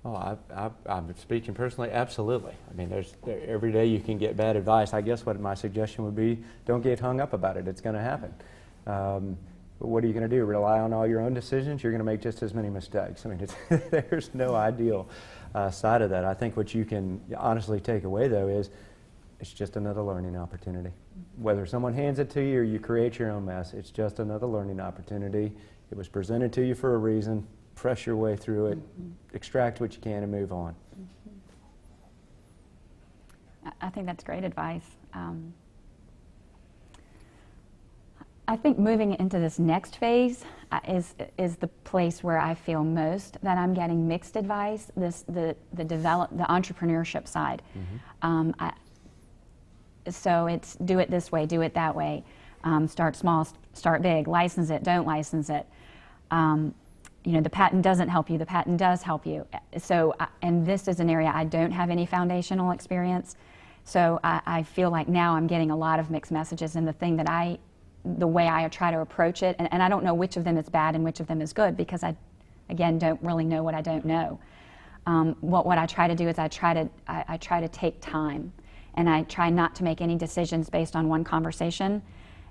Oh, I'm speaking personally, absolutely. I mean, every day you can get bad advice. I guess what my suggestion would be, don't get hung up about it. It's going to happen. But what are you going to do? Rely on all your own decisions? You're going to make just as many mistakes. I mean, there's no ideal side of that. I think what you can honestly take away, though, is it's just another learning opportunity. Whether someone hands it to you or you create your own mess, it's just another learning opportunity. It was presented to you for a reason. Press your way through it, extract what you can, and move on. I think that's great advice. I think moving into this next phase is the place where I feel most that I'm getting mixed advice. The entrepreneurship side. So it's do it this way, do it that way. Start small, start big. License it, don't license it. You know, the patent doesn't help you, the patent does help you. So, and this is an area I don't have any foundational experience. So I feel like now I'm getting a lot of mixed messages, and the way I try to approach it, and I don't know which of them is bad and which of them is good, because I, again, don't really know what I don't know. What I try to do is I try to take time, and I try not to make any decisions based on one conversation,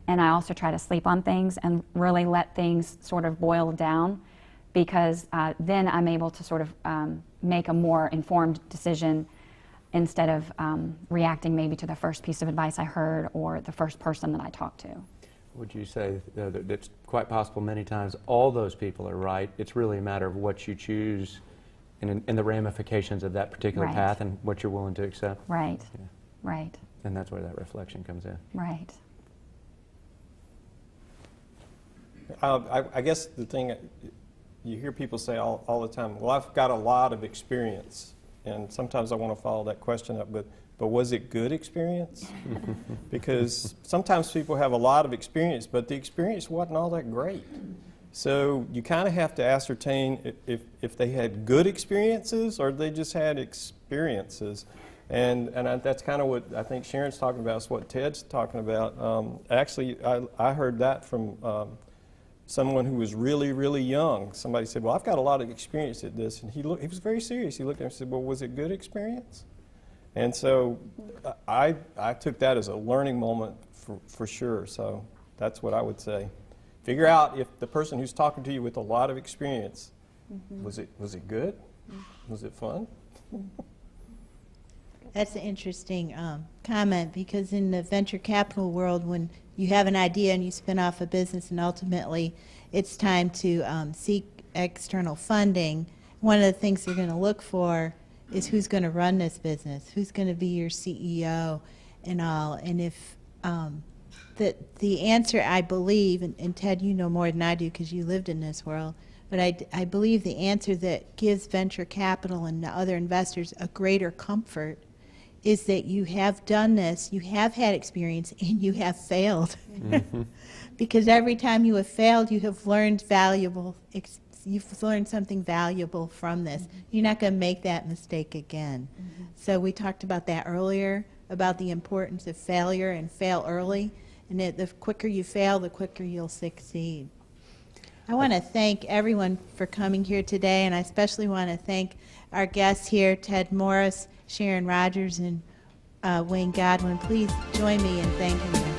and I also try to sleep on things and really let things sort of boil down, because then I'm able to sort of make a more informed decision instead of reacting maybe to the first piece of advice I heard or the first person that I talked to. Would you say that it's quite possible many times all those people are right? It's really a matter of what you choose and the ramifications of that particular Right. path and what you're willing to accept? Right, Yeah. right, And that's where that reflection comes in. right. I guess the thing you hear people say all the time, well, I've got a lot of experience. And sometimes I want to follow that question up, but was it good experience? Because sometimes people have a lot of experience, but the experience wasn't all that great. So you kind of have to ascertain if they had good experiences or they just had experiences. And that's kind of what I think Sharon's talking about, is what Ted's talking about. Actually, I heard that from someone who was really, really young. Somebody said, well, I've got a lot of experience at this. And he was very serious. He looked at me and said, well, was it good experience? And so I took that as a learning moment for sure. So that's what I would say. Figure out if the person who's talking to you with a lot of experience, was it good? Was it fun? That's an interesting comment, because in the venture capital world, when you have an idea and you spin off a business and ultimately it's time to seek external funding, one of the things they're going to look for is who's going to run this business, who's going to be your CEO and all. And if the answer, I believe, and Ted, you know more than I do because you lived in this world, but I believe the answer that gives venture capital and the other investors a greater comfort is that you have done this, you have had experience, and you have failed. Because every time you have failed, you have learned you've learned something valuable from this. You're not going to make that mistake again. So we talked about that earlier, about the importance of failure and fail early, and that the quicker you fail, the quicker you'll succeed. I want to thank everyone for coming here today, and I especially want to thank our guests here, Ted Morris, Sharon Rogers, and Wayne Godwin. Please join me in thanking them.